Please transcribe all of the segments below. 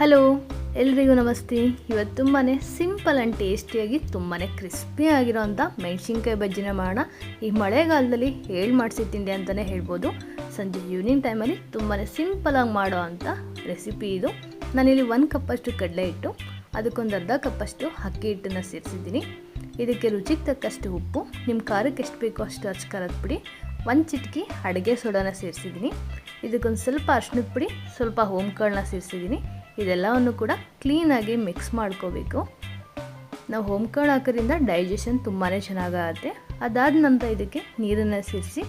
Hello, ಎಲ್ರಿಗೂ ನಮಸ್ತೆ. ಇವತ್ತು ತುಂಬಾ ಸಿಂಪಲ್ ಆ್ಯಂಡ್ ಟೇಸ್ಟಿಯಾಗಿ ತುಂಬಾ ಕ್ರಿಸ್ಪಿ ಆಗಿರೋಂಥ ಮೆಣಸಿನ್ಕಾಯಿ ಬಜ್ಜಿನ ಮಾಡೋಣ. ಈ ಮಳೆಗಾಲದಲ್ಲಿ ಮಾಡಿಸಿ ತಿಂಡಿ ಅಂತಲೇ ಹೇಳ್ಬೋದು. ಸಂಜೆ ಈವ್ನಿಂಗ್ ಟೈಮಲ್ಲಿ ತುಂಬಾ ಸಿಂಪಲಾಗಿ ಮಾಡೋ ಅಂಥ ರೆಸಿಪಿ ಇದು. ನಾನಿಲ್ಲಿ 1 ಕಪ್ಪಷ್ಟು ಕಡಲೆ ಹಿಟ್ಟು, ಅದಕ್ಕೊಂದು ಅರ್ಧ ಕಪ್ಪಷ್ಟು ಅಕ್ಕಿ ಹಿಟ್ಟನ್ನು ಸೇರಿಸಿದ್ದೀನಿ. ಇದಕ್ಕೆ ರುಚಿಗೆ ತಕ್ಕಷ್ಟು ಉಪ್ಪು, ನಿಮ್ಮ ಖಾರಕ್ಕೆ ಎಷ್ಟು ಬೇಕೋ ಅಷ್ಟು ಅಚ್ಚ ಖಾರದ ಪುಡಿ, 1 ಚಿಟಿಕೆ ಅಡುಗೆ ಸೋಡಾನ ಸೇರಿಸಿದ್ದೀನಿ. ಇದಕ್ಕೊಂದು ಸ್ವಲ್ಪ ಅರಿಶಿಣದ ಪುಡಿ, ಸ್ವಲ್ಪ ಹೋಮ್ಕಾಳನ್ನ ಸೇರಿಸಿದ್ದೀನಿ. ಇದೆಲ್ಲವನ್ನು ಕೂಡ ಕ್ಲೀನಾಗಿ ಮಿಕ್ಸ್ ಮಾಡ್ಕೋಬೇಕು. ನಾವು ಹೋಮ್ಕಾಳು ಹಾಕೋದ್ರಿಂದ ಡೈಜೆಷನ್ ತುಂಬಾ ಚೆನ್ನಾಗಾಗುತ್ತೆ. ಅದಾದ ನಂತರ ಇದಕ್ಕೆ ನೀರನ್ನು ಸೇರಿಸಿ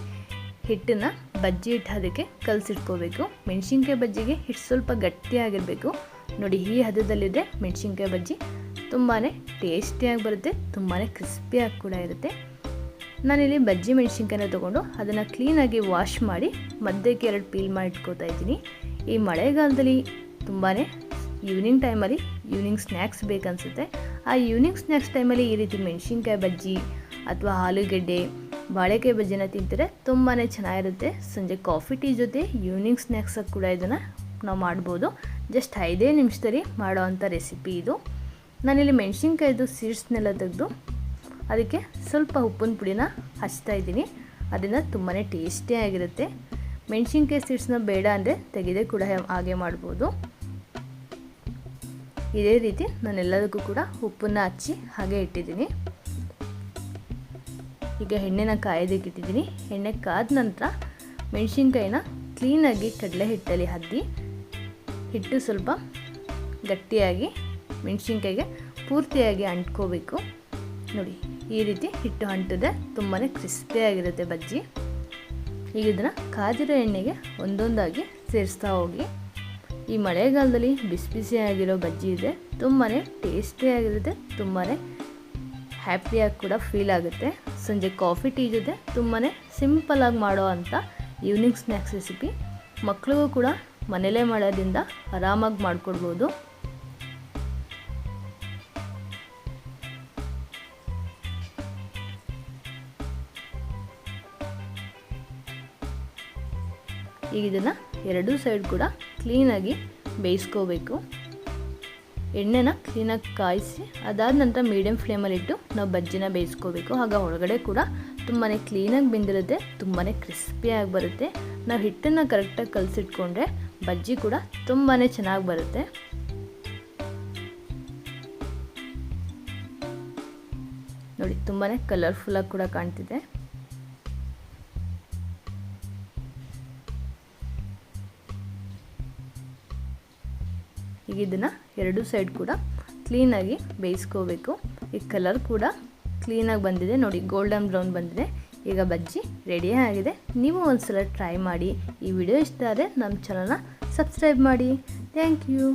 ಹಿಟ್ಟನ್ನು ಬಜ್ಜಿ ಹಿಟ್ಟು ಅದಕ್ಕೆ ಕಲಸಿಟ್ಕೋಬೇಕು. ಮೆಣಸಿನ್ಕಾಯಿ ಬಜ್ಜಿಗೆ ಹಿಟ್ಟು ಸ್ವಲ್ಪ ಗಟ್ಟಿಯಾಗಿರಬೇಕು. ನೋಡಿ, ಈ ಹದದಲ್ಲಿದ್ದರೆ ಮೆಣಸಿನ್ಕಾಯಿ ಬಜ್ಜಿ ತುಂಬಾ ಟೇಸ್ಟಿಯಾಗಿ ಬರುತ್ತೆ, ತುಂಬಾ ಕ್ರಿಸ್ಪಿಯಾಗಿ ಕೂಡ ಇರುತ್ತೆ. ನಾನಿಲ್ಲಿ ಬಜ್ಜಿ ಮೆಣಸಿನ್ಕಾಯಿನ ತೊಗೊಂಡು ಅದನ್ನು ಕ್ಲೀನಾಗಿ ವಾಶ್ ಮಾಡಿ ಮಧ್ಯಕ್ಕೆ 2 ಪೀಲ್ ಮಾಡಿ ಇಟ್ಕೋತಾ ಇದ್ದೀನಿ. ಈ ಮಳೆಗಾಲದಲ್ಲಿ ತುಂಬಾ ಈವ್ನಿಂಗ್ ಟೈಮಲ್ಲಿ ಈವ್ನಿಂಗ್ ಸ್ನ್ಯಾಕ್ಸ್ ಬೇಕನ್ಸುತ್ತೆ. ಆ ಈವ್ನಿಂಗ್ ಸ್ನ್ಯಾಕ್ಸ್ ಟೈಮಲ್ಲಿ ಈ ರೀತಿ ಮೆಣಸಿನ್ಕಾಯಿ ಬಜ್ಜಿ ಅಥವಾ ಆಲೂಗೆಡ್ಡೆ, ಬಾಳೆಕಾಯಿ ಬಜ್ಜಿನ ತಿಂತಾರೆ, ತುಂಬಾ ಚೆನ್ನಾಗಿರುತ್ತೆ. ಸಂಜೆ ಕಾಫಿ ಟೀ ಜೊತೆ ಈವ್ನಿಂಗ್ ಸ್ನ್ಯಾಕ್ಸಾಗಿ ಕೂಡ ಇದನ್ನು ನಾವು ಮಾಡ್ಬೋದು. ಜಸ್ಟ್ 5 ನಿಮಿಷದಲ್ಲಿ ಮಾಡೋ ಅಂಥ ರೆಸಿಪಿ ಇದು. ನಾನಿಲ್ಲಿ ಮೆಣಸಿನ್ಕಾಯ್ದು ಸೀಡ್ಸ್ನೆಲ್ಲ ತೆಗೆದು ಅದಕ್ಕೆ ಸ್ವಲ್ಪ ಉಪ್ಪಿನ ಪುಡಿನ ಹಚ್ತಾ ಇದ್ದೀನಿ. ಅದರಿಂದ ತುಂಬಾ ಟೇಸ್ಟಿಯಾಗಿರುತ್ತೆ. ಮೆಣಸಿನ್ಕಾಯಿ ಸೀಡ್ಸ್ನ ಬೇಡ ಅಂದರೆ ತೆಗೆದೇ ಕೂಡ ಹಾಗೆ ಮಾಡ್ಬೋದು. ಇದೇ ರೀತಿ ನಾನೆಲ್ಲದಕ್ಕೂ ಕೂಡ ಉಪ್ಪನ್ನು ಹಚ್ಚಿ ಹಾಗೆ ಇಟ್ಟಿದ್ದೀನಿ. ಈಗ ಎಣ್ಣೆನ ಕಾಯೋದಕ್ಕೆ ಇಟ್ಟಿದ್ದೀನಿ. ಎಣ್ಣೆ ಕಾದ ನಂತರ ಮೆಣಸಿನ್ಕಾಯಿನ ಕ್ಲೀನಾಗಿ ಕಡಲೆ ಹಿಟ್ಟಲ್ಲಿ ಅದ್ದಿ, ಹಿಟ್ಟು ಸ್ವಲ್ಪ ಗಟ್ಟಿಯಾಗಿ ಮೆಣಸಿನ್ಕಾಯಿಗೆ ಪೂರ್ತಿಯಾಗಿ ಅಂಟ್ಕೋಬೇಕು. ನೋಡಿ, ಈ ರೀತಿ ಹಿಟ್ಟು ಅಂಟಿದ್ರೆ ತುಂಬಾ ಕ್ರಿಸ್ಪಿಯಾಗಿರುತ್ತೆ ಬಜ್ಜಿ. ಈಗ ಇದನ್ನು ಕಾದಿರೋ ಎಣ್ಣೆಗೆ ಒಂದೊಂದಾಗಿ ಸೇರಿಸ್ತಾ ಹೋಗಿ. ಈ ಮಳೆಗಾಲದಲ್ಲಿ ಬಿಸಿ ಬಿಸಿಯಾಗಿರೋ ಬಜ್ಜಿ ಇದೆ, ತುಂಬಾ ಟೇಸ್ಟಿಯಾಗಿರುತ್ತೆ, ತುಂಬಾ ಹ್ಯಾಪಿಯಾಗಿ ಕೂಡ ಫೀಲ್ ಆಗುತ್ತೆ. ಸಂಜೆ ಕಾಫಿ ಟೀ ಜೊತೆ ತುಂಬಾ ಸಿಂಪಲಾಗಿ ಮಾಡೋ ಅಂಥ ಈವ್ನಿಂಗ್ ಸ್ನ್ಯಾಕ್ಸ್ ರೆಸಿಪಿ. ಮಕ್ಕಳಿಗೂ ಕೂಡ ಮನೇಲೇ ಮಾಡೋದ್ರಿಂದ ಆರಾಮಾಗಿ ಮಾಡಿಕೊಡ್ಬೋದು. ಈಗ ಇದನ್ನು 2 ಸೈಡ್ ಕೂಡ ಕ್ಲೀನಾಗಿ ಬೇಯಿಸ್ಕೋಬೇಕು. ಎಣ್ಣೆನ ಕ್ಲೀನಾಗಿ ಕಾಯಿಸಿ ಅದಾದ ನಂತರ ಮೀಡಿಯಮ್ ಫ್ಲೇಮಲ್ಲಿಟ್ಟು ನಾವು ಬಜ್ಜಿನ ಬೇಯಿಸ್ಕೋಬೇಕು. ಆಗ ಒಳಗಡೆ ಕೂಡ ತುಂಬಾ ಕ್ಲೀನಾಗಿ ಬೆಂದಿರುತ್ತೆ, ತುಂಬಾ ಕ್ರಿಸ್ಪಿಯಾಗಿ ಬರುತ್ತೆ. ನಾವು ಹಿಟ್ಟನ್ನು ಕರೆಕ್ಟಾಗಿ ಕಲಸಿಟ್ಕೊಂಡ್ರೆ ಬಜ್ಜಿ ಕೂಡ ತುಂಬಾ ಚೆನ್ನಾಗಿ ಬರುತ್ತೆ. ನೋಡಿ, ತುಂಬಾ ಕಲರ್ಫುಲ್ಲಾಗಿ ಕೂಡ ಕಾಣ್ತಿದೆ. ಈಗ ಇದನ್ನು 2 ಸೈಡ್ ಕೂಡ ಕ್ಲೀನಾಗಿ ಬೇಯಿಸ್ಕೋಬೇಕು. ಈ ಕಲರ್ ಕೂಡ ಕ್ಲೀನಾಗಿ ಬಂದಿದೆ, ನೋಡಿ, ಗೋಲ್ಡನ್ ಬ್ರೌನ್ ಬಂದಿದೆ. ಈಗ ಬಜ್ಜಿ ರೆಡಿ ಆಗಿದೆ. ನೀವು ಒಂದ್ಸಲ ಟ್ರೈ ಮಾಡಿ. ಈ ವಿಡಿಯೋ ಇಷ್ಟ ಆದರೆ ನಮ್ಮ ಚಾನಲ್ನ ಸಬ್ಸ್ಕ್ರೈಬ್ ಮಾಡಿ. Thank you.